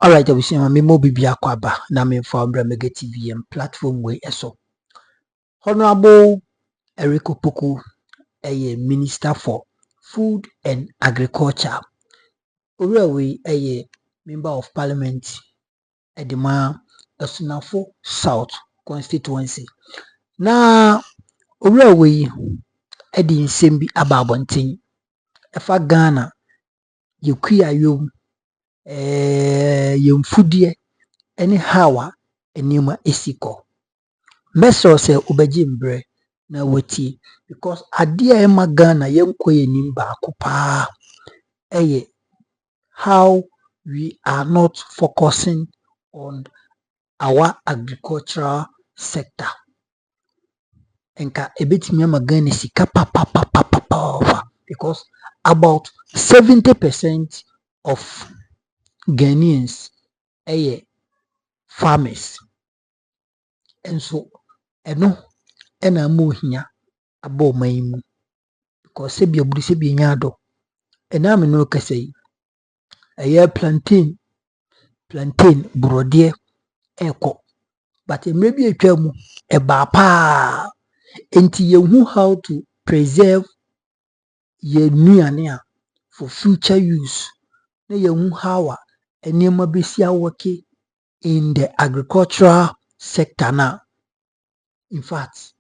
Alright, I will see my mo bibia kwaba na me for Mega TV and platform way eso. Honorable Eric Opoku, a Minister for Food and Agriculture. Urewe a Member of Parliament Edema Esunafo South constituency. Na urewe edi nsembi ababontin. Efa Ghana yekuya yom yemfudie ene hawa enima esiko. Meso se ubejimbre na wati because adia ema Ghana yenkwe nimba akupa eye how we are not focusing on our agricultural sector. Enka ebetimi ama Ghana sika papa because about 70% of Ghanaians farmers. And so eno ena mohia abo maimu because sebi obudi sebi nyado ena me no kasei plantain brode eko but maybe atwamu eba pa enti yehu how to preserve ye nuane for future use na yehu how enema besia working in the agricultural sector now. In fact,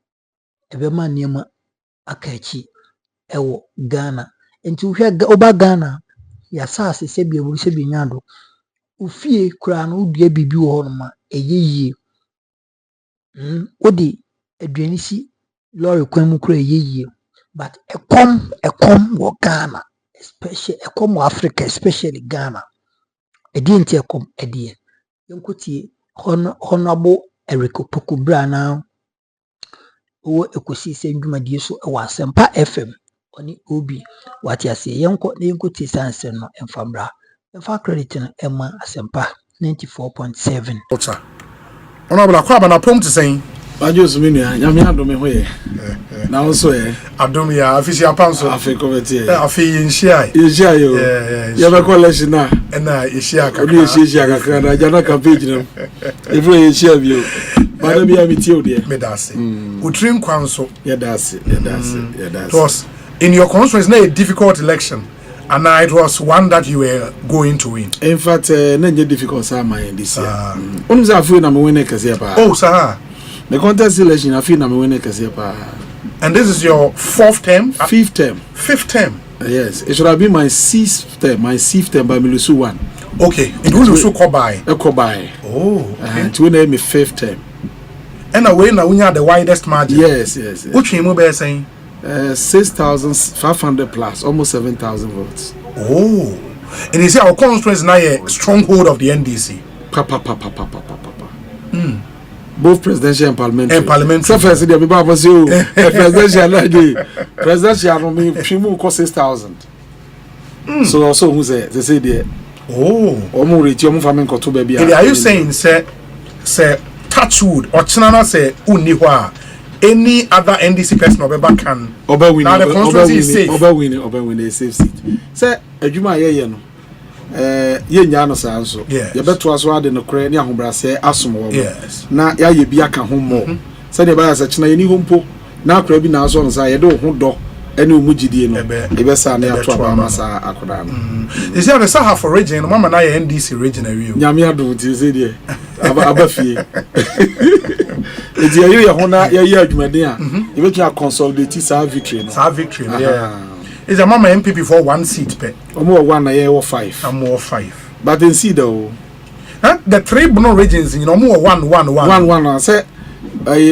ebema niema akachi ewo Ghana. Enti uhwe oba Ghana ya sase sebi eburu sebi nyado. Ufie kura no udua bibi wo honoma eyeye. Odi aduanisi lorry kwan mu kura eyeye. But ekom wo Ghana, especially ekom wo Africa, especially Ghana. Edi enti ekom edie. Yonkotie Honorable Eric Opoku bra now. Owo ekosi se ndwumadie so e wa Asempa FM oni obi wati ase yenko ti sanse no emfambra emfa credit no ema Asempa 94.7 ota Honorable Akwaba na pom te sen bajo menu nyame adome ho ye na wonso ye adome ya afisi apanso afi committee afi yinhia yo ye be collection na na yinhia kakra oni yinhia kakra na jana campaign no every yinhia bio bada bia metie ode me dase utrim kwanso ye dase it was in your constituency na a difficult election and it was one that you were going to win. In fact na je difficult sa man this year onu za afu na me win kase pa oh sir. The contest election, I feel I'm winning Kasepa. And this is your fifth term? Fifth term? Yes. It should have been my sixth term by Milusu 1. Okay. It will also come by. Oh, okay. It will name me fifth term. And away now we have the widest margin. Yes. Which you be saying? 6,500 plus, almost 7,000 votes. Oh. And you see our constituency now a stronghold of the NDC. Both presidential and parliamentary. So first, the people was you presidential no me pimu cost 6,000. So also who say they say there. Oh, omo reach omo farming ko to baby. Are you saying say Touchwood or Chinana say uni hwa any other NDC person oba can win? Now the constituency is safe. Oba win a safe seat. Say adwuma ye no. Ye nya no sa nso ye beto aso ade no kre ne ahobrase asomo na ya ye bia ka ho mo se de ba ya sa china ye ni hompo na akra bi na aso no sa ye de ho do ene omugidie no e be sa na ya to aba sa akoda no is there the Sahara for region mama na ye NDC region awie nyame ado ti se de aba fie e di ye ho na ye adwumade a e be twa consolidate sa victory no yeah. Is a mama MPP for one seat pe. Omo one na ye wo 5. I'm more 5. But then see though. The three Bono regions, you know, more one. Say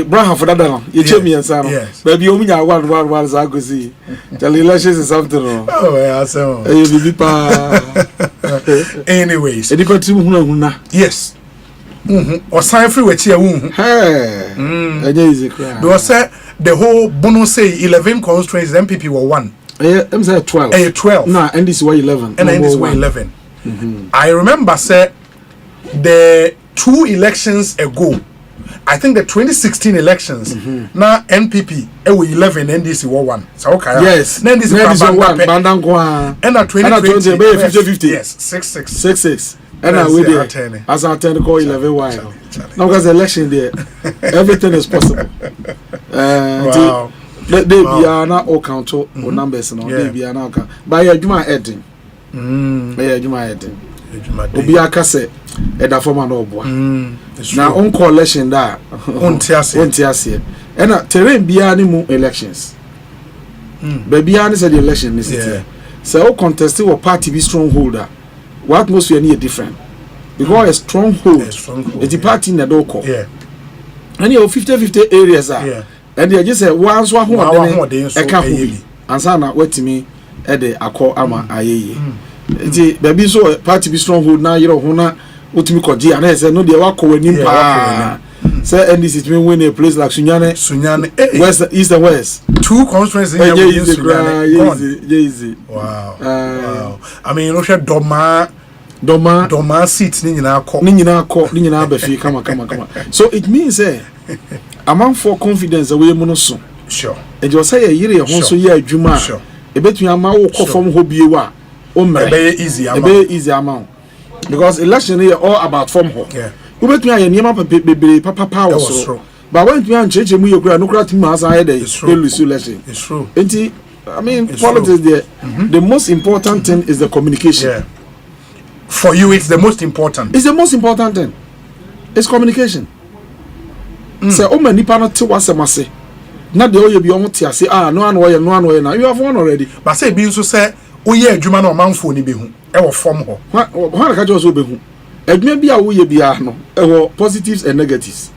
Braham for that down. You check me and son. Baby, you mean one as I go see. Tell elections is something. Oh, yeah, so. Anyways. Yes. Or sign free with you. Hey. Because the whole Bono say 11 constituencies, MPP were 1. I'm saying 12. 12. No, NDC were 11. And NDC were 11. I remember, sir, the 2 elections ago, I think the 2016 elections, now NPP, were 11, NDC were 1. So, okay. Yes. NDC were 1. Bandangwa. And at 2020, 50-50. yes, 6-6. and I wait there as I attend call 11 while. Now because election there, everything is possible. Wow. They be not all count or numbers and all. They be not count. By a Juma editing. By a Juma editing. Obi akase eda forma no boa. Na on coalition da. On tiase. And terrain bia ni mu elections. Baby ani said the election is it. So all contested or party be strongholder. What atmosphere ni different. Because a stronghold. It's the party in the door. Yeah. And you 50-50 areas are. Yeah. And they just say one so who are then and sana wetimi e de akọ ama ayeye. Nti baby so party be stronghold na yero ho na otimi koje and say no dey wakọ wanim pa. Say NDC to win a place like Sunyane west, east and west. Two constituencies in Sunyane. Wow. Wow. I mean, you know, Doma seats ni nyina befi kama. So it means amount for confidence away monoso. Sure. And you say a year hon so year adwuma. Sure. E betun ama wo kọ form ho biewa. O mere. Easy amount. Because election is all about form ho. Yeah. We betun aye niam papa power so. But when you change mu yekura no kura tim asa aye dey lose election. It's true. Enti I mean it's politics there. The most important thing is the communication. Yeah. For you, it's the most important. It's the most important thing. It's communication. Say, oh, many people not to what's a massy. Not the way you be on to say, no one now. You have one already. But say, being so say, oh, yeah, Juman or man for ni behu. Ever form her. What I just behu. It may be a way be no. Positives and negatives.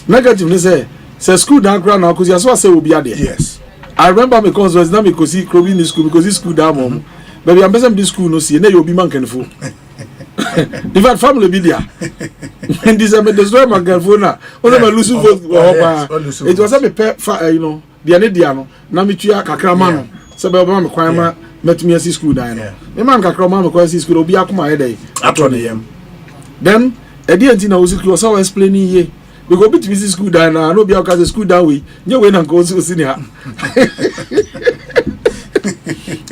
Negative, say, school down ground now because you saw say will be there. Yes. I remember because was not because he crowing in school because he school down mom. Baby, I'm busy school no see. Now you be man can fool. In fact, family be there. And this I destroy my girlfriend now. Only my lose vote. It was a pet, you know. The other day, no. Na me tuya kakramano. So baby, I'm kwama met me see school down. Me man kakramano because see school obi akuma head atone. Then, a day until now school was explaining here. We go bit visit school down now. No be because school down way. You when and go to senior.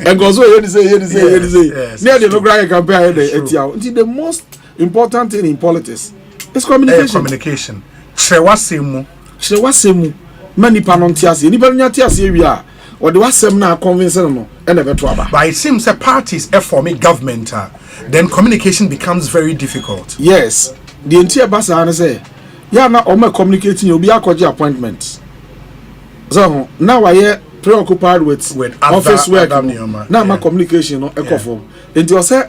And goes here to say. Near the no grand campaign. The most important thing in politics is communication. Communication. Shewasemu. Many panontias. Anybody nyatias we are. Or the wasem na convincing no. But it seems that parties forming government. Then communication becomes very difficult. Yes. The entire basa say. Yeah, now all communicating you'll be a appointments. So now I hear preoccupied with office work now my communication no ekofo enti o se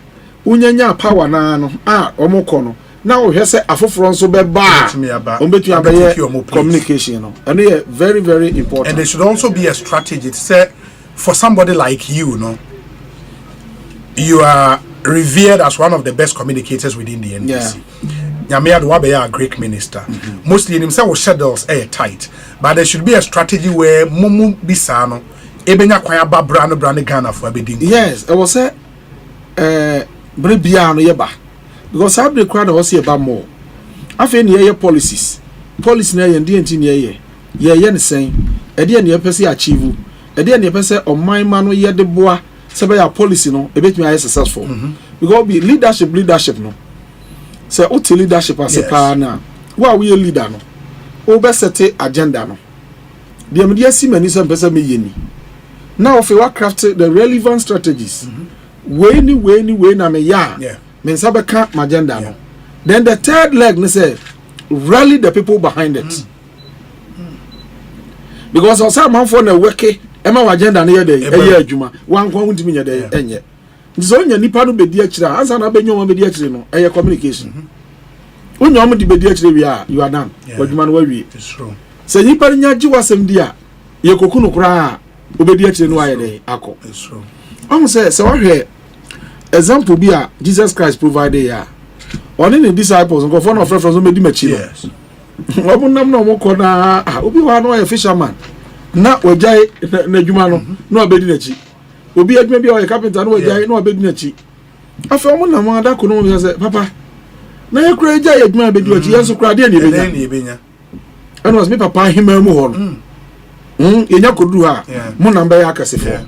unyanya power na no omoko no now we say afoforo nso be ba ombetu abaye communication no and they very very important. And there should also be a strategy to say for somebody like you you are revered as one of the best communicators within the NDC. Nyamia Dwabe a Greek minister. Mostly in himself schedules tight. But there should be a strategy where Mumu Bisano Ebenya Kwaya Brand Ghana for everything. Yes, I was say Brebiano Yeba. Because I be crowd was here about more. I feel near policies. Policy near and DNT ye saying a dear near per se achieve. A dear near per se on my man ye de bois. Sabaya policy no, a bit me successful. Because be leadership no. Say what leadership as a partner. Why we a leader no? Over set agenda no. The media see many some person me yeni. Now if you craft the relevant strategies, way na me ya. Men sabe can't agenda no. Then the third leg me say rally the people behind it. Because on some man for na work ema agenda na ye dey adwuma. Wan kwa huntimi ye dey enye. So nya nipa no bedi akira ansa na benyo ma bedi akire no eye communication onyo mo di bedi akire wi a you are done wadwuma no wawie. It's true. So nipa nya gi wasem di a ye koku no kura obedi akire no aye dey akọ. It's true. I'm say so wahwe example bi a Jesus Christ provided ya one the disciples go for no friends so medi machi. Yes. Obo nam no mo ko na obi wa no a fisherman na wajai na adwuma no no obedi na chi obi adwuma bi o carpenter no wajai no abedi na chi afa omo na mo ada ko no mo say papa na ye kura jai adwuma abedi na chi yenso kura de na ebenya and was me papa hima mu ho no yenya kodu ha mo na mba ya akasefo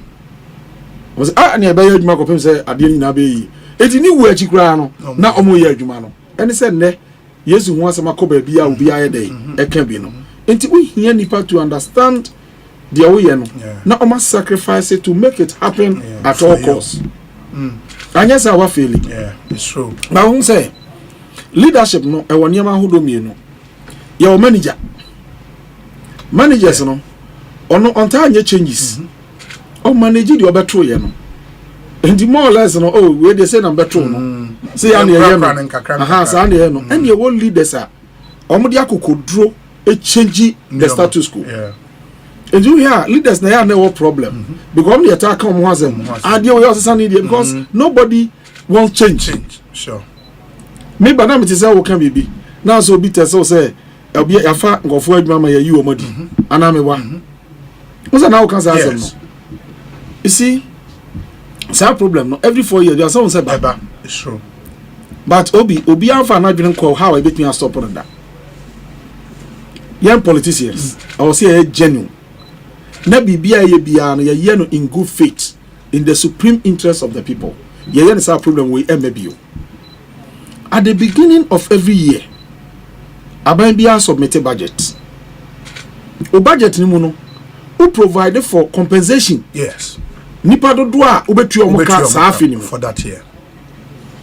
was na e ba ya adwuma ko pem say ade ni na be yi eti ni wo achi kura no na omo ye adwuma no ene se ne yesu ho asema ko ba bia obi aye dey e ka bi no enti we hear nipa to understand the way no na omo sacrifice to make it happen at all costs anya sa wa feel it's true na won say leadership no e woni ma hodo mienu ye o managers no ono on ta anya changes o manage the obeto ye no and more or less no oh we dey say na beto no say ya na ye no aha sa na ye no and ye won leaders a omo de akokodro e change the status quo and you hear leaders na ya no problem because the attack come once and they also say need because nobody wants change sure me ba na me say wo kan bibi na so bi tese say obi yafa ngofo adwuma ma yayi wo modi ana me wa what's na wo kan say asem no you see it's a problem no every 4 years there someone say baba it's true but obi afa na dwene call how I bet me stop on that young politicians I will say genuine na bibia ye bia no ye no in good faith in the supreme interest of the people ye is a problem we MBO at the beginning of every year aban bia submit a budget o budget ni mu no who provide for compensation yes nipa dodo a obetu omoka saafi ni for that year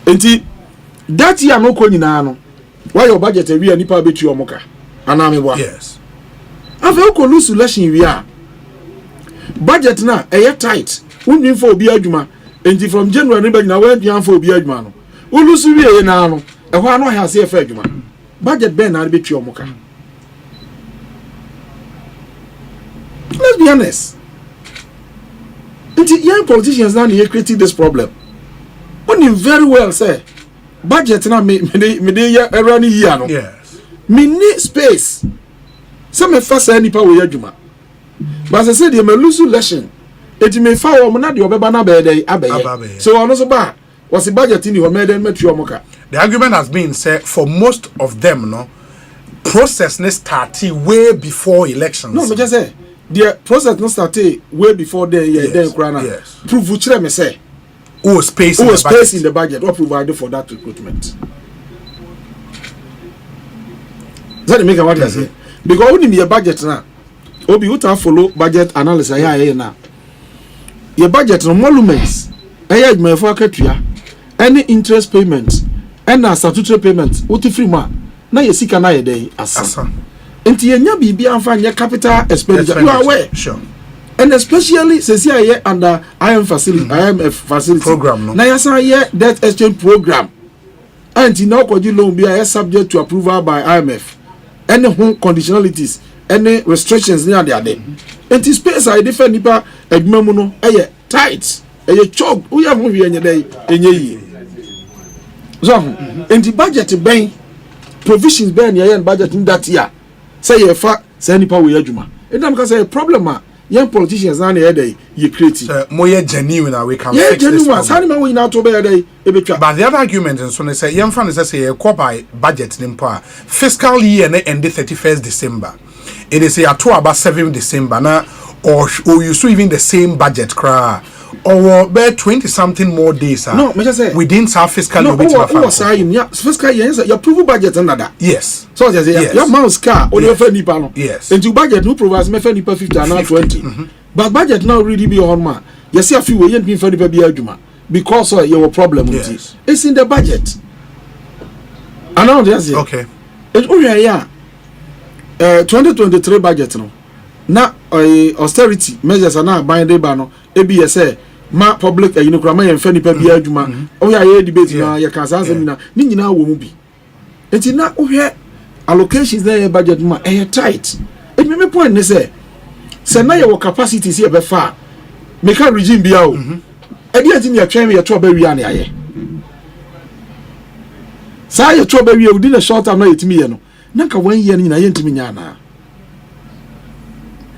enti that year no ko nyina no why your budget every nipa obetu omoka anamebwa yes afa ko lose election wi a budget na tight wonwin for obi adwuma enti from January ni ba nyina wa aduan for obi adwuma no wo lose wi na no e ho ano ha se fa adwuma budget ben na betu omoka let's be honest young politicians now they creating this problem when you very well say budget na me run here no yes me need space some first nipa we adwuma but I say they may lose election it may fall na de obeba na be dey abeye so ono so ba was the budget in your made metu omoka. The argument has been said for most of them no process ne started way before elections. No, me just say the process no started way before then yes. Prove which me say space in the budget what provided for that recruitment. That make what I say because only your budget now obi you follow budget analysis here now your budget no monuments me for akatua any interest payments and statutory payments what free ma na ye sika na ye dey asa enti yenya bibia amfa nye capital expenditure you are aware sure and especially since here under IMF facility program no na yasa here debt exchange program and now kwaji loan be subject to approval by IMF any home conditionalities any restrictions near there enti space I different nipa adwuma mu no tight choke we have movie enye dey enye yi so in the budget ben provisions ben here budget in that year say you fa say nipa we adwuma and am say a problem young politicians na here dey you create more genuine we can fix this problem say man we na to be there e betwa but the other argument and so they say young fan say e call by budget nimpo fiscal year na end 31st December it is a to about 7 December na or you so even the same budget cra or be 20 something more days no me just say within our fiscal year fiscal year you approve budget under that yes so just say your mouse car or your friend nipa no yes and you budget no provides me friend nipa 50 and 20 but budget now really be on man you see a few we ain't friend nipa be adwuma because your problem with it it's in the budget and now just okay it here 2023 budget no na austerity measures are now binding by no ebi say ma public you know krama yemfa nipa bia adwuma o ya ye debate na ye kan sa seminar ni nyina wo mu bi enti na o hwe allocations na ye budget ma tight e me point ne say na ye capacity see e be fa me kan regime bia o e dia ti ni atwen me ye to ba wi an ye sa ye to ba wi o di na short time na yetimi ye no na ka 1 year ni na ye ntimi nya na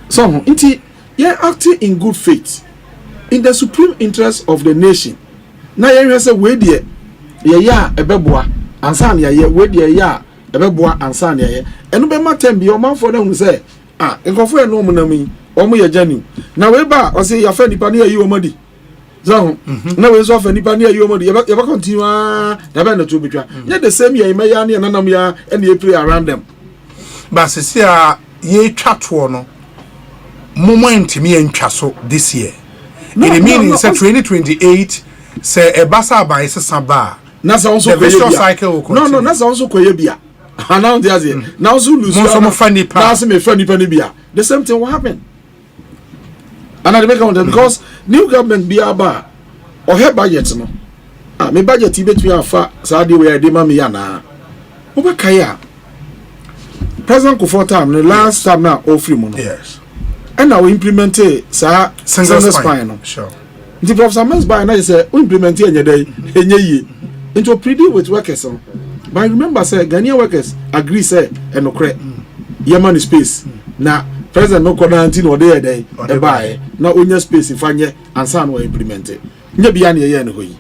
so inti yeah acting in good faith in the supreme interest of the nation na ye say we de ye ya ebeboa ansa na ye we de ya ebeboa ansa na ye eno be matem bi o manfo na hu say nkofo e no mu na mi o mu ye jani na we ba o say ya fa nipa na yi o madi So now we so for nipa near you you continue na be na to betwa. The same year me ya na nanam ya and you play around them. But see ye twa to no moment me entwa so this year. It means 2028 say e basa ba isesa ba. Na so also vicious cycle will continue. No, na so also koye bia. Now they are now so lose. Now so me funny bia. The same thing will happen. And I make counter because new government be aba or her budget no. Me budget between afa Saudi where dey ma me ya na. Obakaya. President Kufuor the last time now all free money. Yes. And now we implement sa single spine no. Sure. The Professor Mens by now say we implement enye day enye yi. Into predict with workers on. But remember say Ghanaian workers agree say enokre. Yeman space. Na President no quarantine or day e buy na onya space ifanye ansa na implement it. Nya bia na ye ne hoyi.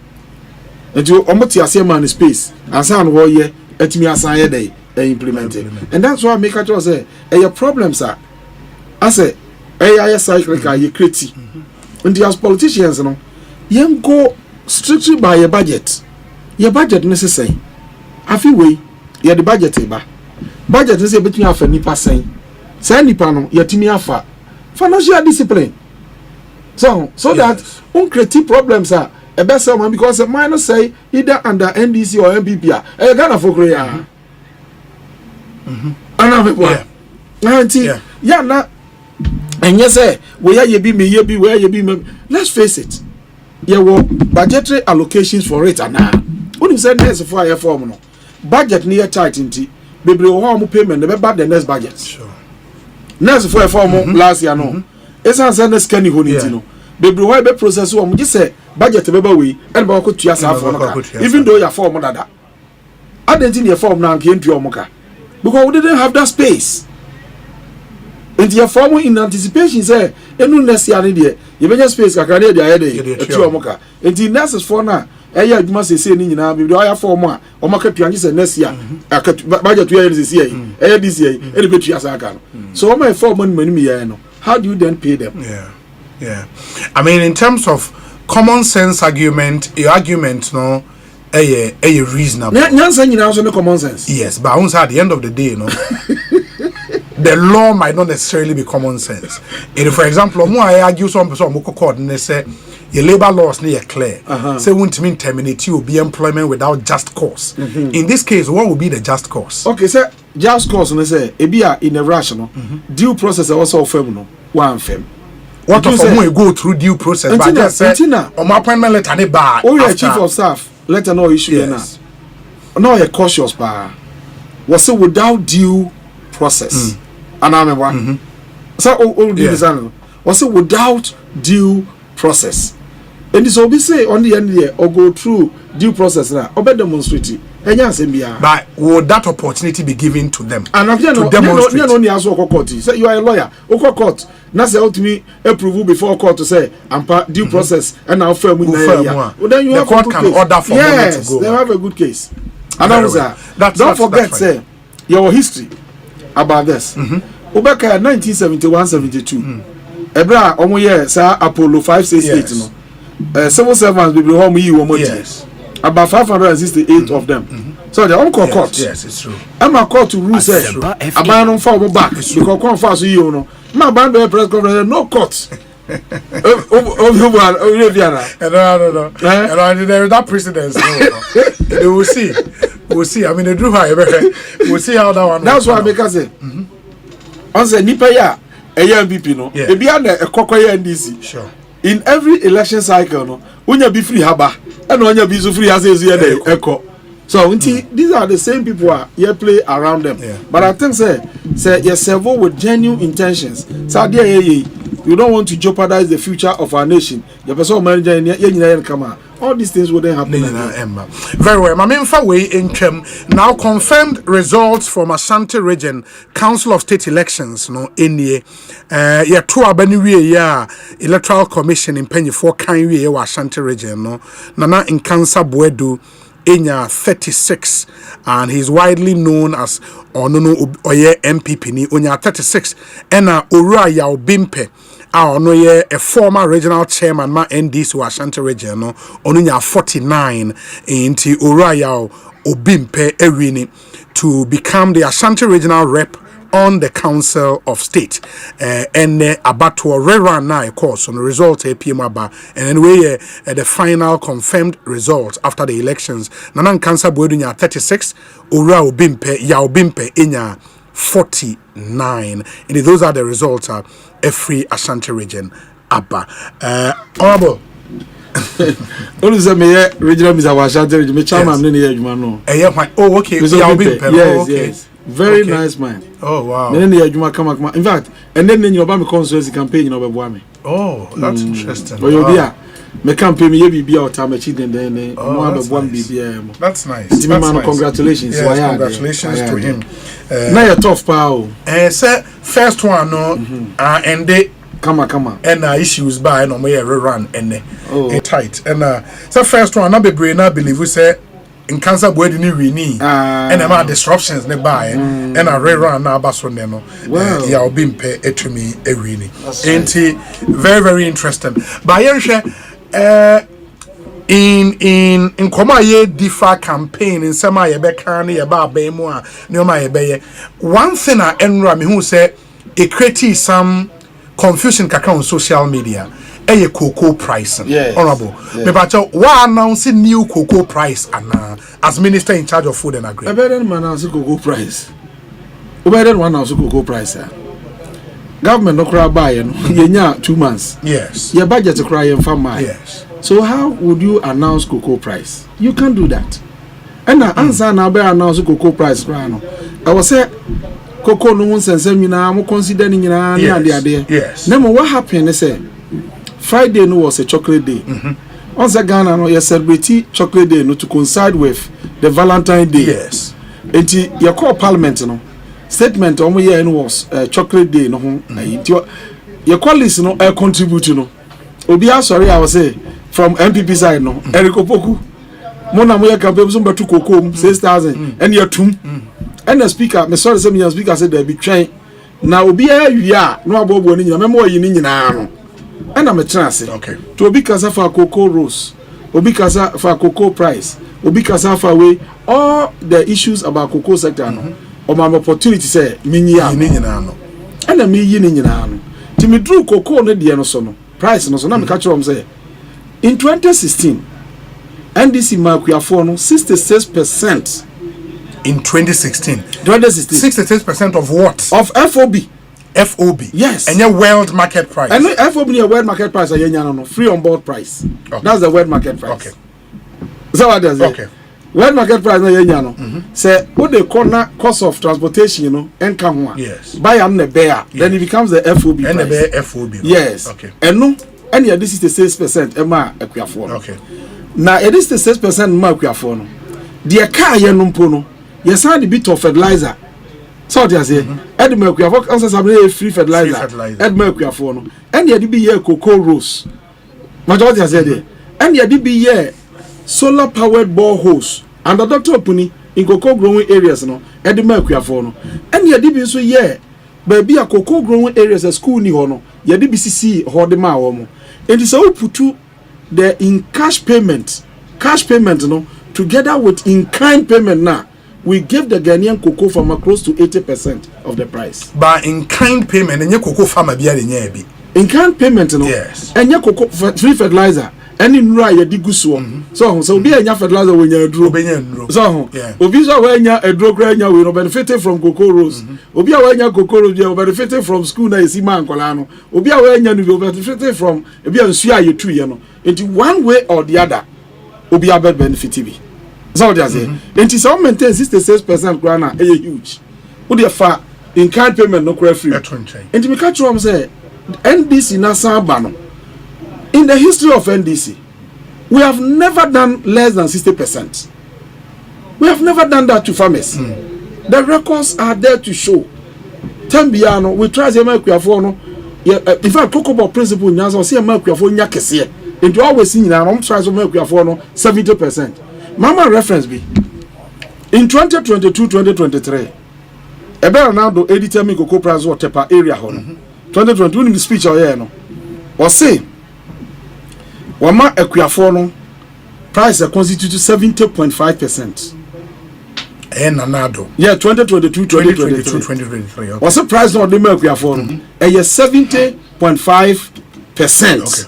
Enti omoti ase man space ansa na wo ye etimi asan ye day implement it. And that's why I make a say your problems are I say AI cyclical you create. And as politicians no you go strictly by your budget. Your budget necessary. Afi way you the budget ba. Budget is between half and nipa saying. Say nipa no yetimi afa financial discipline. So yes. That uncreate problems are a best one because a minor say either under NDC or MPP a Ghana for Korea. Yeah, na and yes, where you be me, you be where you be me. Let's face it. You will budgetary allocations for it and now. When you say next for your form, budget near tight into baby home payment, never bad the next budget. Sure. Next for a form last year, no. It's a send a scanny honey, baby, why be process one? Just say budget baby we and about to yourself, even though you're form that. I didn't in your form now came to your mocha. Because we didn't have that space. And your form in anticipation say, "Enu next year there, you better space ka kare dia head e tu omoka." And the next for now, eya aduma say ni nyina be do aya form a omoka tuanji say next year, budget to year this year, eya this year, e be tu asa aka no. So my form money me here no. How do you then pay them? Yeah. I mean in terms of common sense argument, your argument no a reasonable. Nyansa nyina also no common sense. Yes, but at the end of the day, the law might not necessarily be common sense. And for example, I argue some person court and they say your labor laws near clear. Say won't mean terminate you be employment without just cause. In this case, what would be the just cause? Okay, sir, just cause and say ebia in a rational due process also firm no one firm. What of we go through due process? But just say on my appointment letter ne bar. Oh, your chief of staff. Let her know issue yes. Now you're cautious pa. Was it without due process? And I remember. So all this was it without due process? And this will be say on the end here or go through due process now or be demonstrate. But would that opportunity be given to them? And to demonstrate. Say you are a lawyer. Court. Now say out to me approve before court to say I'm due process and now firm with well, then you the have court can case. Order for yes, to go. They have a good case. And don't forget say your history about this. Ubeka 1971-72. Ebra omo ye sa Apollo 568 no. Civil servants be home yi wo yes. About 568 of them. So they all court. Yes, it's true. I'm a court to rule say abandon for back because come fast you know. My band press conference no court. No. That precedence. No. We'll see. We'll see. I mean, they do however. We'll see how that one. That's why I make us say. On the nipa ya MPP no. E be na ekokoye NDC. Sure. In every election cycle no, unya be free haba, and unya be so free as dey eko. So these are the same people here play around them. Yeah. But I think say you serve with genuine intentions. So you don't want to jeopardize the future of our nation. Your person manager come on. All these things wouldn't happen. Very well. My main way in now confirmed results from Ashanti Region Council of State elections. No, in the two Electoral Commission in Penny for Kanye Ashanti Region. No, Nana in Kansa Buedu. Enya 36 and he's widely known as Onono Oye MPP ni Onya 36 ena Ora Yaw Bimpe ono ye a former regional chairman ma NDC Ashanti region no ono nya 49 inti Oraya Obimpe Ewini to become the Ashanti regional rep on the Council of State. And Abato rerun now, of course, on the result PMABA. And anyway, the final confirmed result after the elections. Nanan Kansa Bodunya 36, Ura Obimpe, Yaobimpe Inya 49. And those are the results of every Ashanti region. Abba. Honorable. What is the regional Mr. Ashanti region? Me chairman in the no. Oh, okay. Yaobimpe. Yes. Very nice man. Oh wow. In fact, and then you know constituency campaign, you know, me. Oh, that's interesting. But you'll be me campaign me be out time achieving then That's nice. That's nice. Congratulations. Yes, congratulations to him. Now you're tough power. Say first one no and they come on. And issues by no me run and tight. And so first one na be brain na believe we say in cancer board ni wini and am disruptions nearby and a rerun na baso no ya Obimpe etumi ewini enti very interesting but in koma ye differ campaign in sema ye be kan ye ba mu a ne ma ye be one thing a enra me hu say it created some confusion kakra on social media. A cocoa price, honorable. But why announcing new cocoa price as minister in charge of food and agri? I better man announce cocoa price. I better one announce cocoa price. Government no cry buy you 2 months. Yes. Your budget to cry and farm. Yes. So how would you announce cocoa price? You can't do that. And the answer now be announce cocoa price. I was say cocoa no one sense me na mo consider ni na there. Yes. Now what happened? They say Friday no was a chocolate day. Once Ghana no you celebrate chocolate day no to coincide with the Valentine Day. Yes. And your call parliament no statement on year no was chocolate day no your colleagues no contribute no. Obi sorry I was say from MPP side no Eric Opoku. Mona moya campaign so betu cocoa 6,000 and your tum. And the speaker me sorry say me speaker said there be train. Na obi ya no abobo ni nyina memo yi ni nyina no. And I'm a chance. Okay. To Obi Kasa for cocoa rose, Obi Kasa for cocoa price, Obi Kasa for way all the issues about cocoa sector. Or my opportunity say mini ya no. And a me yin in no. Timmy drew cocoa ne no sono. Price no so na me catch say. In 2016, NDC Makuya for no 66%. In 2016. 66% of what? Of FOB. FOB. Yes. And your world market price. And FOB your world market price no free on board price. Okay. That's the world market price. Okay. So what does it? Okay. World market price no say what the corner cost of transportation, you know, and come one. Yes. Buy am the bear, then it becomes the FOB and price. the bear FOB. Yes. Okay. And no, and yeah, this is the 6% Emma Equiafor. Okay. Now it is the 6% Emma Equiafor. The car ye no pono. Yes, I the bit of fertilizer. So they say, Ed Mercury, also some free fertilizer. Ed Mercury for no. And yet be here cocoa rose. Majority has said, and yet be here solar powered boreholes. And the doctor Puni in cocoa growing areas, no. Ed Mercury for no. And yet be so yeah, baby a cocoa growing areas a school ni hono. Yet be CC Hodema homo. And it's all put to the in cash payment, no, together with in kind payment now. We give the Ghanaian cocoa farmer close to 80% of the price. But in kind payment, and your cocoa farmer be in kind payment, no. Yes. And your cocoa free fertilizer. And in Raya Digusu. So be a fertilizer when you're drew. So, Obisa when you're a drug grain, we benefited from cocoa rose. Obia when you're cocoa rose, you benefited from school, na Siman Colano. Obia when you benefited from a beer and Sia, you 2 years. Into one way or the other, Obia benefit. So they say, and it's all maintained 66% grana a huge. What the far in kind payment no free. And to me catch what say NDC Nasa Bano. In the history of NDC, we have never done less than 60%. We have never done that to farmers. The records are there to show. Tembiano, we try to make no. In fact, Cocoa principle in Nasa, see a mercury for Yakese. And you always see now, I'm trying to make no 70%. Mama reference be in 2022-2023. Ebe Ronaldo editor me cocoa price or tepa area hono. 2020 when the speech or no. say wama akuafo no price constitute 70.5%. Nanado. Yeah, 2022, 2023. What's the price no dey make akuafo no? 70.5%. Okay.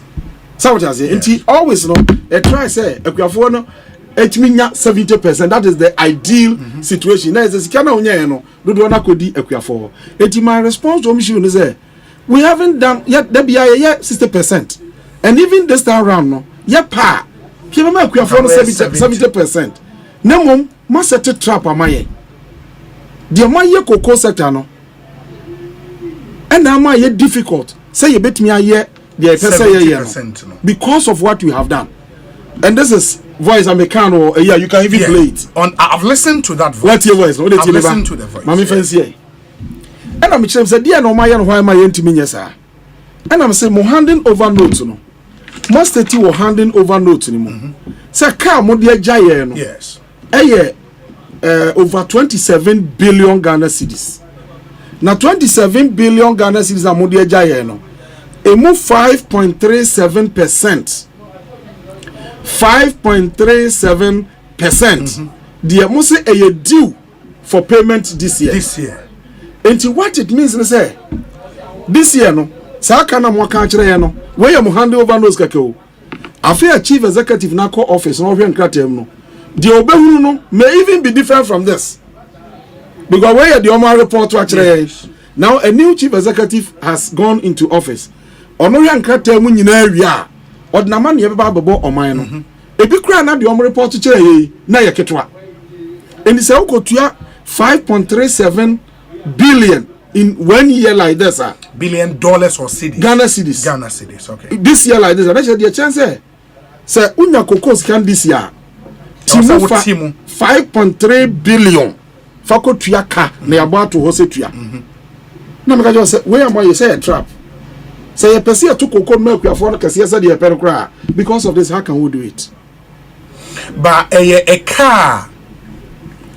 So what I say, and always no, a try say akuafo no etiminya 70%. That is the ideal situation. Now is the kana onya no, do na kodi akuafo. Eti my response to mission is we haven't done yet there be 60%. And even this time around no, pa Kimama akuafo no 70%. Nemom ma set a trap amaye. The amaye cocoa sector no. And amaye difficult. Say you bet me a year the 70% no. Because of what we have done. And this is voice Americano. Yeah, you can even play it. I've listened to that voice. What's your voice? I've listened to the voice. Mami fancy. And I'm saying, dear no my why my intimate sir. And I'm saying, mo handing over notes no. Most of you handing over notes anymore. Say car mo dia jaye no. Yes. Over 27 billion Ghana cedis. Now 27 billion Ghana cedis are mo dia jaye no. E move 5.37%. 5.37%. The mo say a due for payment this year. And what it means is say this year no. Sa kana mo kan kire no. Where you hand over those kakao. After chief executive na call office no hwe nkratem no. The obehunu no may even be different from this. Because where the Omar report to actually now a new chief executive has gone into office. Ono hwe nkratem nyina awia. Odnama ne beba bobo oman no. Ebi kura na the Omar report to kire na ye ketwa. And say ukotua 5.37 billion in 1 year like this, $billion or cedis. Ghana cedis. Ghana cedis, okay. This year like this, and that's the chance. Say, unya kokos can this year. Timu 5.3 billion. Fako tuyaka na yaba to hose tuya. Na me just say, where am I? You say a trap. Say, a person to kokos milk you for kasi say the pen cry. Because of this, how can we do it? But a car.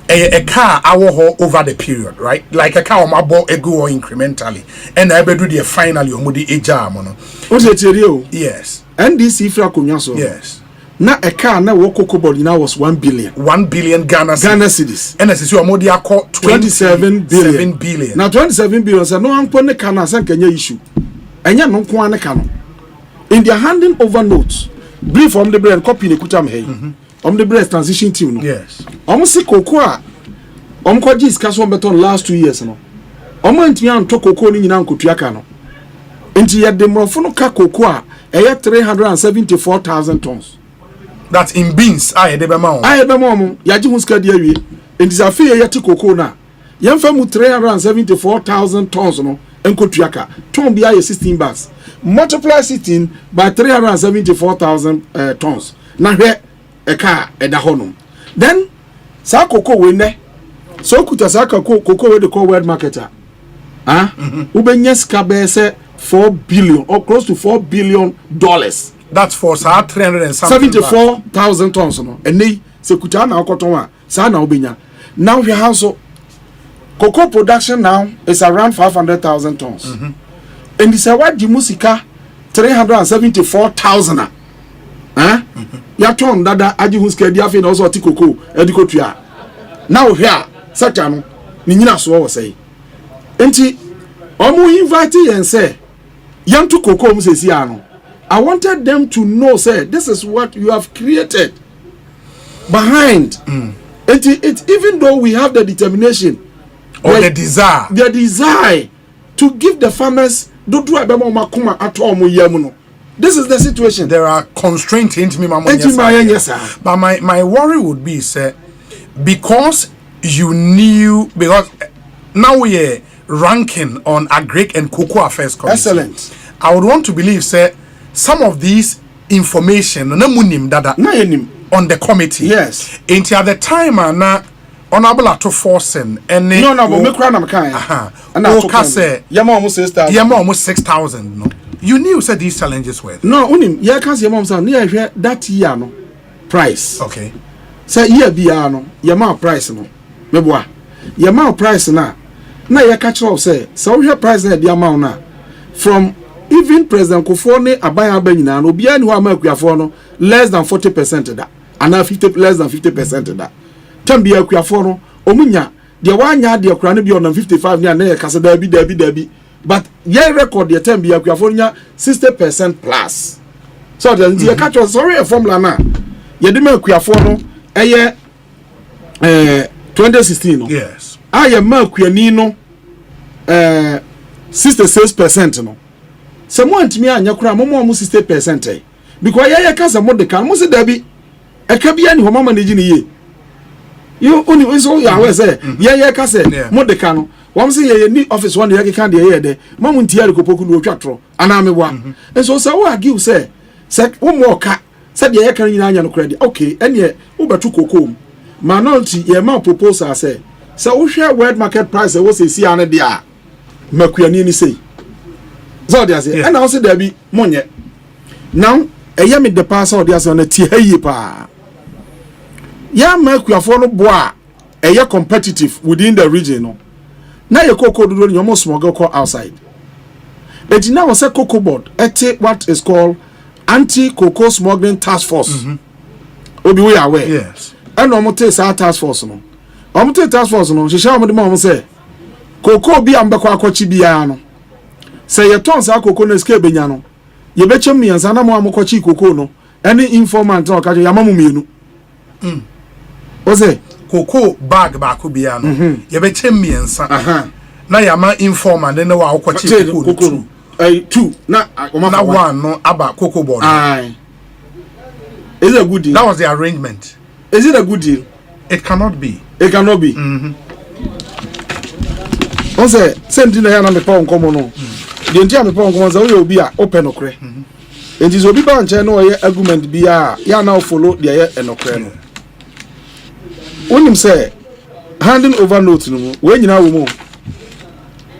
A car over the period, right? Like a car on my bought a go incrementally, and I do the finally on the age mono. What's it you? Yes. NDC Frakunyaso. Yes. Now a car now walk body now was 1 billion. 1 billion Ghana cedis. And as you are more 27 billion. Now 27 billion. So no one put the can as Kenya issue. And ya no kwana kano. In their handing over notes, brief from the brand copy the kutam hey. The breast transition team no. Yes. Almost say cocoa. Omko jis cash one beton last 2 years no. Ntimi an to cocoa ni nyina nkotuaka no. Enti ye demrofo no ka cocoa 374,000 tons. That's in beans. Aye de be ma o. Aye be ma o. Ya ji huska de awie. Enti za fe ye ti cocoa na. Ye mfa mu 374,000 tons no nkotuaka. Ton bia ye 16 bags. Multiply 16 by 374,000 tons. Na hwe a car at the honum. Then Sakoko winne. So kuta Sakako cocoa with the call world marketer. Ubenyes Kabese 4 billion or close to $4 billion. That's for 374,000 tons. And they Sekutana Okotoma, Sana Ubenya. Now we have so cocoa production now is around 500,000 tons. And this is what Jimusika 374,000. Ya ton dada aji huske dia fe na so tikoko edikotua now here satano ni nyina so wo say enti omo invite yen say yan to koko mu sesi ano. I wanted them to know say this is what you have created behind it, even though we have the determination or the desire to give the farmers this is the situation. There are constraints into me, yes, sir. But my worry would be, sir, because you knew, because now we are ranking on Agric and Cocoa Affairs Committee. Excellent. I would want to believe, sir, some of these information on the committee. Yes. Into at the time, na honorable to forcing and no, me cry na kind. And I say, yama almost 6,000. No. You knew said these challenges were. No, unim ya kan say mom say near here that year no price. Okay. Say year bia no yama price no. Meboa. Yama price na ya catch up say so we price na the amount na from even President Kufone Abaya Benina, no be any one Kuafono less than 40% that, and now 50 less than 50% that. Tambia Kuafono, Omunya, the 1 year the Ukraine be on 55 near Casa Debbie. But your record the Tambia Kuafonia 60% plus. So the catch was sorry a formula now. Yedima Kuafono, 2016. Yes. I am Mercuanino 66% no. Someone to me and Yakura Momo 60%. Because I can't say more the can, Must Debbie. A Cabian who Mamma Nijini. You only so I say, yeah, Cassa, more the cano. One say you need office 1 year can't hear there. Mamma Tiago Poku Chatro, and I'm a one. And so I give say, said one more cat, said the Akan credit. Okay, and yet, Uber took home. Minority, your mouth proposal say. So we share world market price, I was a see an idea. Mercury say. So they say, and also there be money. Now, a yammy the pass or there's on a tea pa. Ya Mercury follow bois, a year competitive within the region. Now your cocoa do your most smuggle call outside. But now was a cocoa board, what is called anti-cocoa smuggling task force. Obi we aware. Yes. And no more task force no. Task force no, she shall mom say. Cocoa be ambakwa kwachi biano. Say your tons are cocoa escape benyano. Ye betcha me and sana mo amokwachi cocoa no. Any informant or kaja yamamu mienu. Ose cocoa bag baako biano. Ye betcha me and sana. Na yama informant then no wa kwachi cocoa. Two. Na one no aba cocoa board. Aye. Is it a good deal? That was the arrangement. Is it a good deal? It cannot be. It cannot be. On say same thing na me pa nkomo no. The entire me pa nkomo say we obi a open okre. It is obi ba nche no ye argument bi a ya now follow the ye enokre no. When him say handing over note no we nyina wo mo.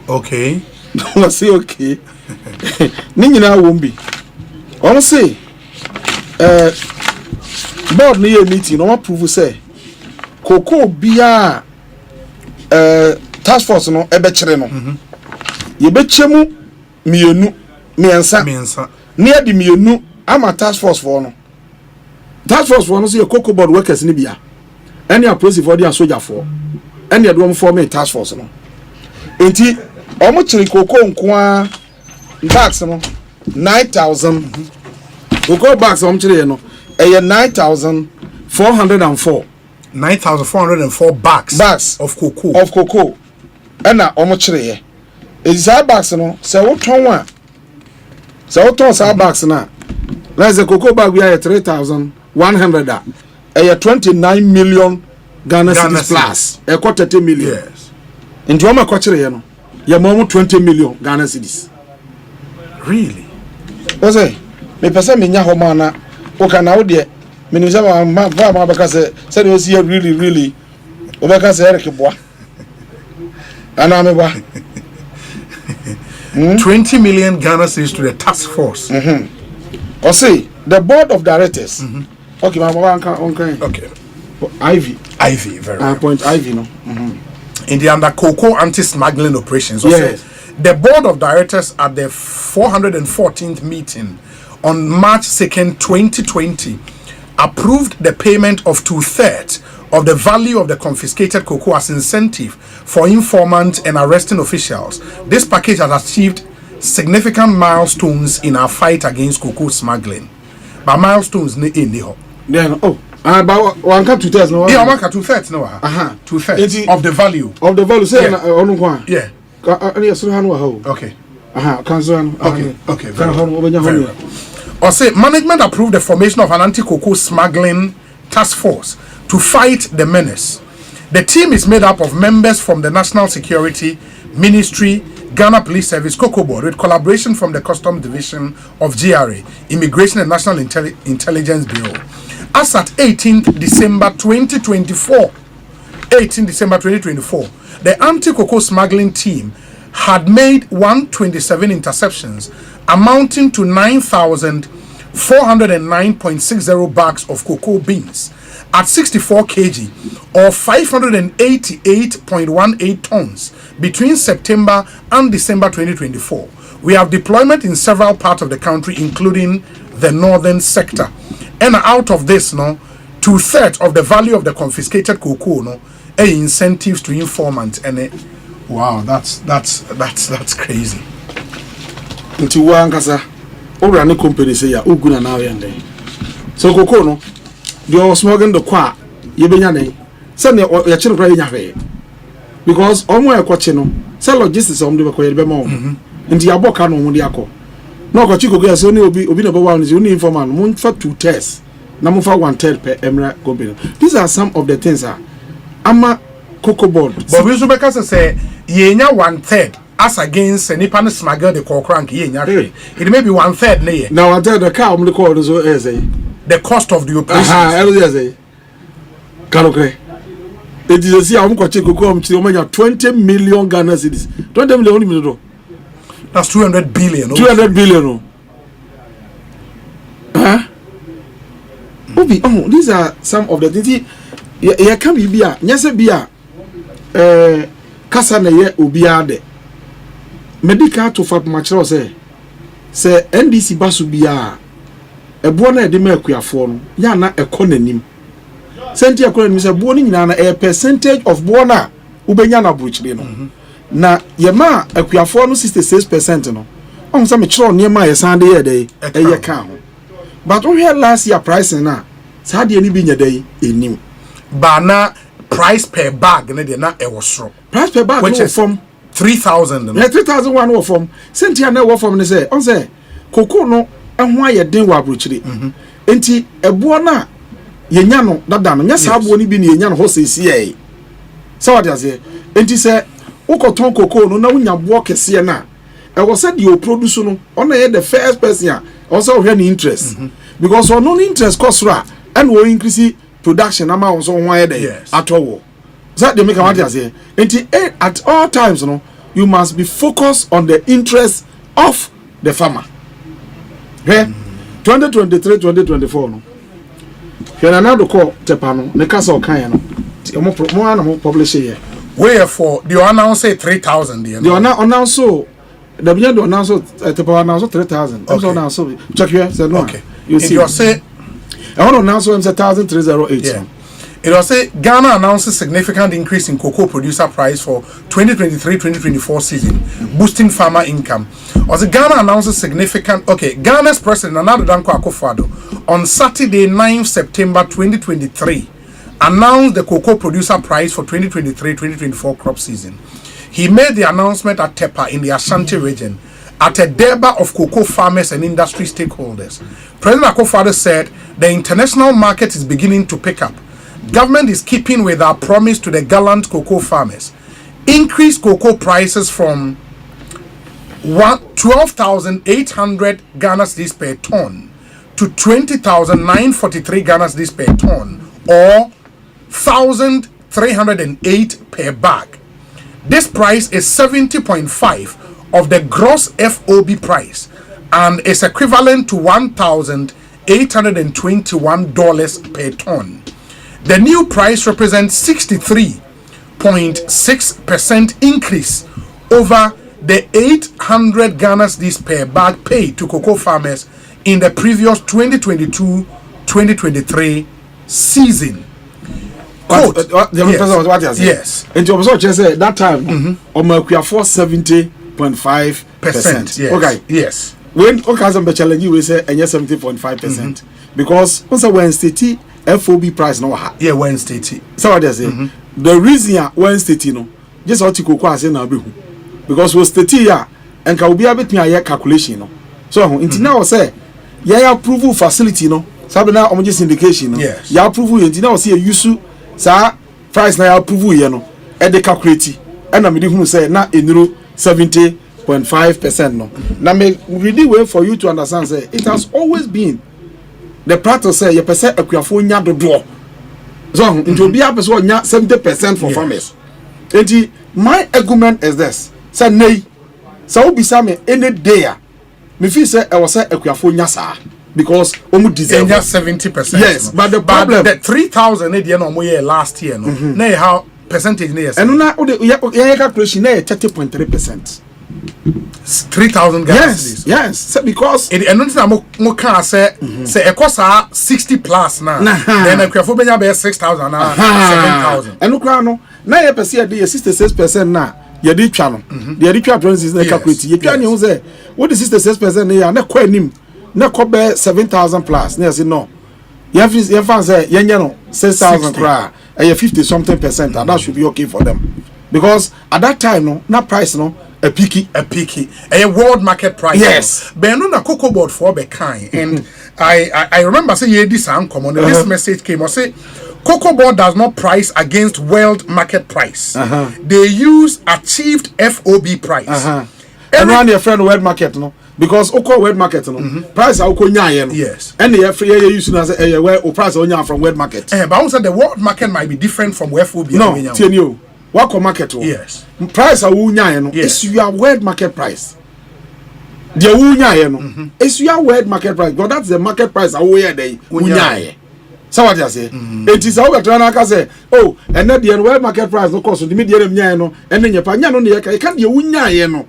Okay. No say okay. Ni nyina wo mbi. On say board no ye meeting no approve say cocoa bia task force no ebe kire no ye be chemu mienu miensa near the mienu ama task force for no say cocoa board workers ni bia any approach for the soldier for any adom form task force no enti omo kire cocoa nko bags no 9,000 cocoa bags omo kire no 9,404 9,404 bags of cocoa. And now omo chire. Is that bags no? Say what ton one? Say what ton say bags na? Let's the cocoa bag we are 3,100 a 29 million Ghana cedis plus. A quarter 30 million. Yes. In Joma kwachire no. Ya mo 20 million Ghana cedis. Really? O say me pese me nya ho ma na o kana wo de Minister Mabaka said was here really Obaka said Eric Bois. And I'm 20 million Ghana cedis to the task force. Or say the board of directors. Okay, my okay. Ivy, very well. Point Ivy, no. In the under cocoa anti-smuggling operations. Yes. The board of directors at the 414th meeting on March 2nd, 2020 approved the payment of 2/3 of the value of the confiscated cocoa as incentive for informant and arresting officials. This package has achieved significant milestones in our fight against cocoa smuggling. But milestones in the then about 1/2 no. Yeah, 1/2 no. 2/3 of the value. Of the value say yeah. Okay. Okay. Very well. Or say management approved the formation of an anti-cocoa smuggling task force to fight the menace. The team is made up of members from the National Security Ministry, Ghana Police Service, Cocoa Board, with collaboration from the Customs Division of GRA, Immigration and National Intelligence Bureau. As at 18th December 2024, the anti-cocoa smuggling team had made 127 interceptions amounting to 9,409.60 bags of cocoa beans at 64 kg or 588.18 tons between September and December 2024, We have deployment in several parts of the country, including the northern sector. And out of this, no, 2/3 of the value of the confiscated cocoa, no, incentives to informants. And wow, that's crazy. Into one kasa, over any company say ya uguna now and then. So cocoa no, the smoking the qua, you be yane. Send your children in your because almost a quachino, sell logistics on the Bemo. And the Aboka no Mundiaco. No, Cochico gas only will be number one is only informant, moon for 2 tests, number for 1/3 per Emirate company. These are some of the things. Ama cocoa board. But we should because say, yenya 1/3 as against any pan smuggle the crank yenya. It may be 1/3 nay. Now I tell the car on the call as the cost of the operation. Every Kalokre. It is a see how much cocoa 20 million Ghana cedis. 20 million. That's 200 billion. 200 billion. Huh? Oh, these are some of the things. Yeah, can be beer. Yes, a beer. Kasa na ye obiade. Medical to fat matro say NDC basu biya. Ebo na de makuafo no ya na ekonanim. Senti ekonanim say bo ni nyina na a percentage of bo na ubenya na bruchire no. Na ye ma akuafo no 66% no. On say me chiro niam a ye san de ye dey eye ka ho. But we had last year pricing na sa de ni bi nya dey enim. Ba na price per bag na de na e wosoro. Price per bag which no is from 3,000. Yeah, 3,001 wo from. Senti na wo from ne say on say cocoa no ehun aye den wa bruchire. Enti ebo na ye nya no dada no nya sa abo ni bi na ye nya no ho sesi e. So what you say? Enti say ukoton cocoa no na unya bo kese na e wo say the produce no on na the first person also have any interest because on no interest cost ra and we increase production ama also one there at all. That they make what you say. Enti at all times no you must be focused on the interest of the farmer. Okay? 2023 2024 no. Here na do call tepano ne kasa o kan no. Mo na publish here. Wherefore the announce say 3,000 there. The announce so the beginning do announce tepa announce 3,000. Also announce so check here say no. Okay. You see. You say I want to announce 1,308. Yeah. It will say Ghana announces significant increase in cocoa producer price for 2023-2024 season, boosting farmer income. Also, Ghana announces significant. Okay, Ghana's president Nana Danko Akufo-Addo on Saturday, 9th September 2023, announced the cocoa producer price for 2023-2024 crop season. He made the announcement at Tepa in the Ashanti region at a deba of cocoa farmers and industry stakeholders. President Akufo-Addo said the international market is beginning to pick up. Government is keeping with our promise to the gallant cocoa farmers. Increased cocoa prices from 12,800 Ghana cedis per ton to 20,943 Ghana cedis per ton, or 1,308 per bag. This price is 70.5 of the gross FOB price and is equivalent to $1,821 per ton. The new price represents 63.6% increase over the 800 Ghana cedis per bag paid to cocoa farmers in the previous 2022-2023 season. Yes. And you also just said that time, for 70.5%. Yes. Okay. Yes. When Okazam challenge you will say and 70.5% because also when state FOB price no ha. Yeah, Wednesday tea. So what they say? The reason Wednesday tea no just how to cocoa say na be because we state ya and can be able to calculation no. So until now say ya approval facility no. Sabi na omo just indication no. Yes. Ya approval until now say use sa price na ya approval ye no. E de calculate and na me dey say na enuro 70.5% no. Na me really way for you to understand say it has always been the practice say you percent akuafo nya dodo so into be a person nya 70% for farmers. And my argument is this say nay so obi say me any day me feel say I was say akuafo nya sa because omu deserve 70%. yes but the problem the 3,000 e dey no mo year last year no na how percentage na yes and na o de calculation na 30.3%. 3,000 Ghana cedis. Yes, so because it and nothing mo can say it costs 60 plus now. Then a crafo benya be 6,000 now 7,000. And no crown no na ye pese dey 66% na ye dey twa no. Dey dey twa prices na calculate. Ye twa ne ho say what the 66% na na kwa anim na kwa be 7,000 plus. Na say no. Ye fan say ye nya no 6,000 kra. 50 something percent, and that should be okay for them. Because at that time no na price no a picky a world market price. Yes, but no na cocoa board for be kind. And I remember say this common this message came or say cocoa board does not price against world market price. They use achieved FOB price. And run your friend world market no, because oko world market no price oko nya no. Yes, and the free use as where price onya from world market. But I say the world market might be different from FOB. No, tell what market? Yes, price a wunya no. It's your world market price. The wunya no. It's your world market price. But that's the market price a where they wunya. So what you say? It is how we try to say. Oh, and then the world market price no cost. The medium nya no. And then you pay nya no. You can't you wunya no.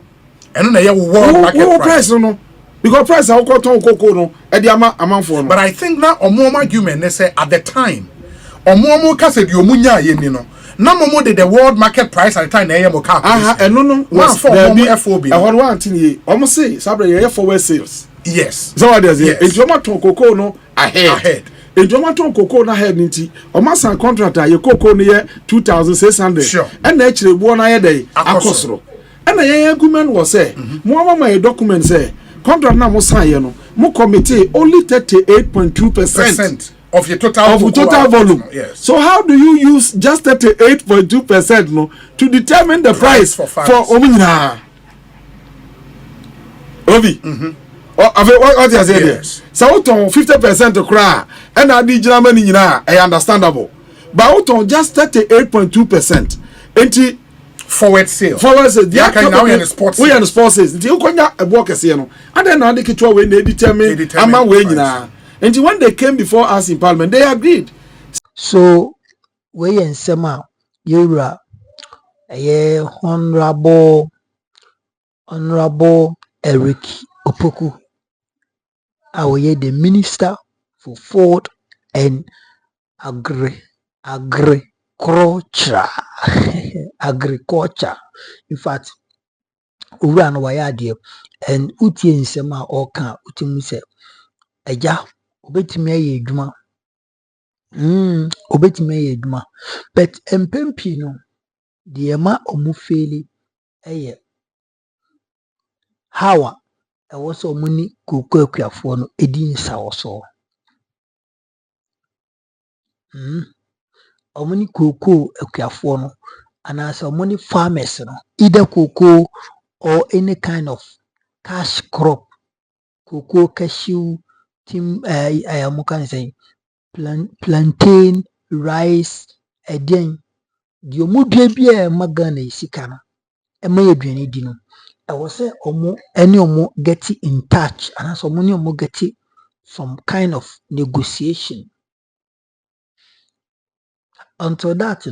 And then you world market price no. Because price a cocoa no. E di amount for no. But I think now a more argument they say at the time. More ka say the omunya ye ni no. Na momo de the world market price at the time na ye mo ka. No. Was for more FOB. I want one thing ye. Almost say sabre ye forward sales. Yes. So what does it? If you want to cocoa no ahead. If you want to cocoa na ahead nti. Almost sign contract ye cocoa no ye 2,600. Sure. And actually one na ye dey akosoro. And the argument was say, mo my document say contract na mo sign ye no. Mo committee only 38.2% of your total volume. Yes. So how do you use just 38.2% no to determine the price for Omina? Ovi. What you say there? So 50% to cry and I did Germany I understandable. But just 38.2%. Enti forward sale. Yeah, now we are in the sports. We are in the sports. You konya a work as and then now they kitwa when they determine ama when na. And when they came before us in Parliament, they agreed. So we in Sema Yura Honorable Eric Opoku. Our the Minister for Food and Agriculture. Agriculture. In fact, we ran wire there and uti in Sema or can utimu se eja obetimi aye eduma obetimi aye eduma but empempi no de ma omufeli eye hawa ewo so omuni koko akuafo no edi nsa woso omuni koko akuafo no anasa omuni farmers no either cocoa or any kind of cash crop cocoa cashew tim mo kan say plantain rice again the omudue bia magana isika no ema aduane di no I was say omo get in touch and so omo get some kind of negotiation until that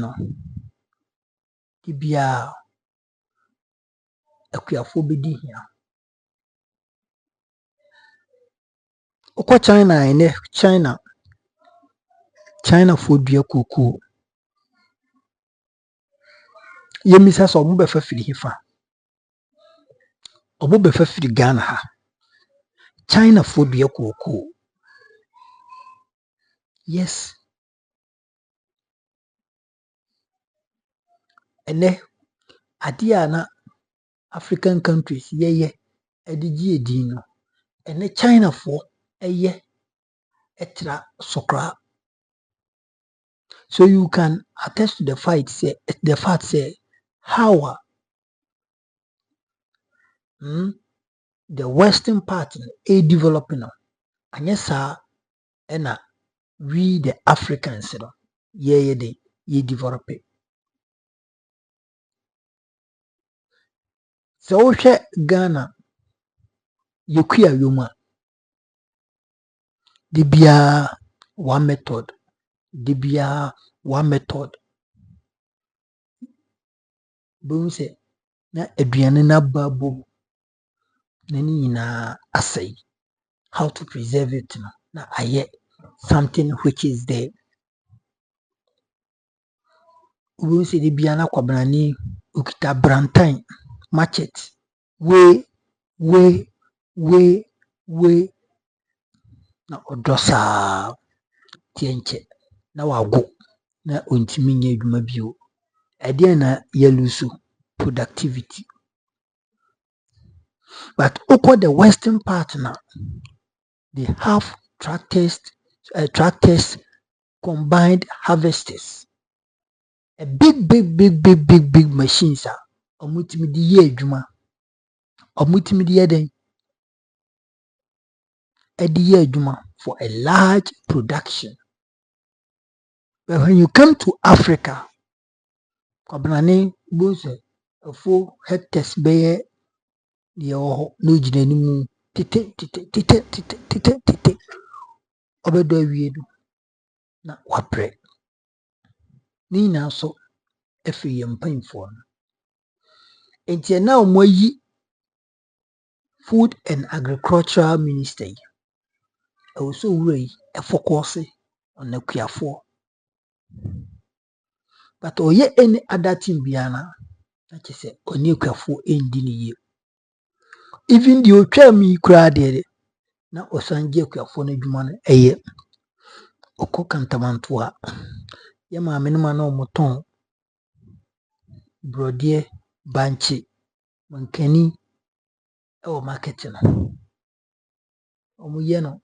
bia akuafo bedi hia okwa China for dua cocoa yemisa so omo be fa firi hifa omo be fa firi Ghana ha China for dua cocoa yes ene adia na African countries ye edigi edin no ene China for eye etra sokra. So you can attest to the fact say how the western part a developing and yes sir and we the Africans ye develop it. So Ghana you queer yuma dibia one method boom say na aduane na babo Nani na asay. How to preserve it na aye something which is there. We say the biana kwabrani ukita brantain machete we na odosa tienche na wago na ontimi nya adwuma bio. Ade na yelusu productivity. But over the western part now, they have tractors, combined harvesters, a big machines. Omutimi di ye adwuma. Omutimi di yeden. Edi adwuma for a large production. But when you come to Africa, kwabrane bose a 4 hectares beye the no jinanimu tite obedo awiedu na wapre ni na so efi yempanfo no enti na omoyi food and agricultural minister also wure e focus on akuafo but oye any other thing biana na say oni akuafo endi ni ye even the otwa mi kura de na osanje akuafo na dwuma no eye okokantamanto a ye maame no ma na omoton brodie banchi mankani e market no omuye no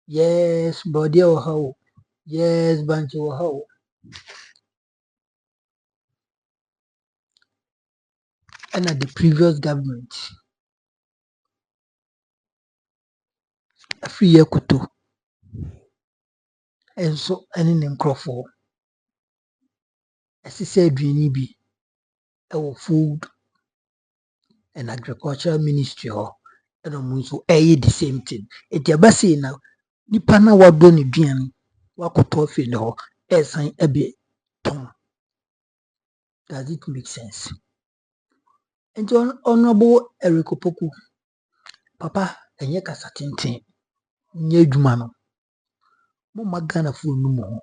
yes brodie wo ha yes banchi wo ha and the previous government free year kuto enso ene ne nkrofo asise aduani bi e food and agricultural ministry ho eno munso the same thing eti abase na nipa na wado ne duan wakoto afi ne ho esan ebe ton. Does it make sense? And Honorable Eric Opoku, Papa enye kasa tintin nye adwuma no mo magana fo numo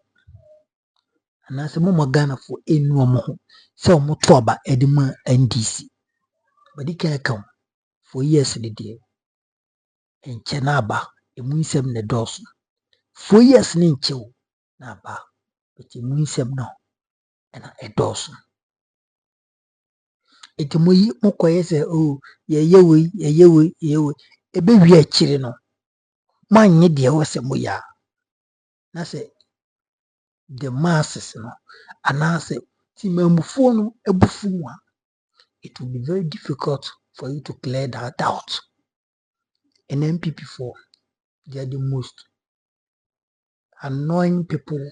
anase mo magana fo enu omo ho se omo to aba edima NDC badi kan kan for years ne de enche na aba emu nsem ne dos for years ne nche wo na aba eti emu nsem no ena edos eti moyi mokoye se oh ye ebe wi akire no manye de wo se moya na se the masses no anase timamufo no ebufu mu a it will be very difficult for you to clear that out. And NPP4, they are the most annoying people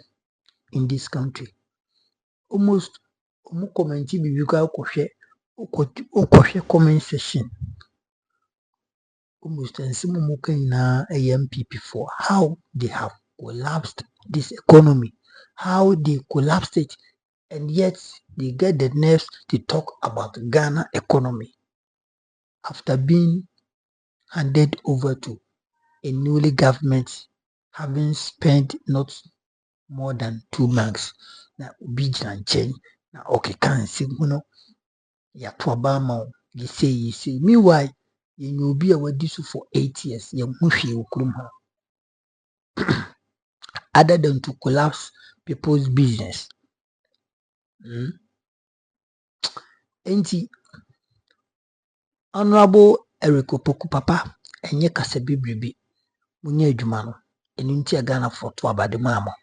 in this country. Almost commenti bibuka okoshe comment section. Almost and some na NPP4 how they have collapsed this economy, how they collapsed it, and yet they get the nerves to talk about Ghana economy after being handed over to a newly government having spent not more than 2 months. Na obedient change na okay can see no ya to abama you say meanwhile you be a wadi so for 8 years you hwe okrum ha other than to collapse people's business. Enti Honorable Eric Opoku Papa enye kasa bibribi munye adwuma no enu ntia Ghana for to abade mama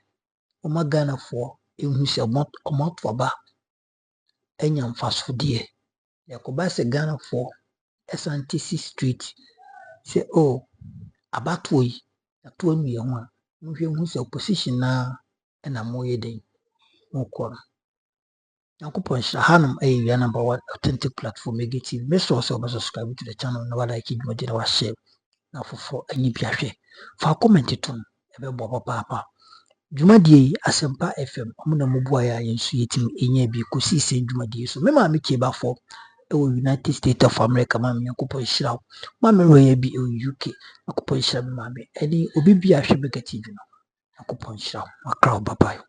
o Ghana for ehu se omo to aba enya mfaso de yakoba se Ghana for Asantisi Street say oh abato yi ato anu ye ho a nhwe hu se opposition na na moye den mokoro yakopon shahanum ayi number 1 authentic platform negative make sure say subscribe to the channel na like dwuma de na share na fofo anyi biahwe fa comment to ebe bo papa dwumadie Asempa FM omo na mobuaya yensu yetim enya bi kosi se dwumadie so me ma me ke bafo United States of America, mammy, and coupon shroud. Mammy Roy be UK, a coupon shroud, mammy, any Obi be a shabby, a coupon shroud, a crowd, bye.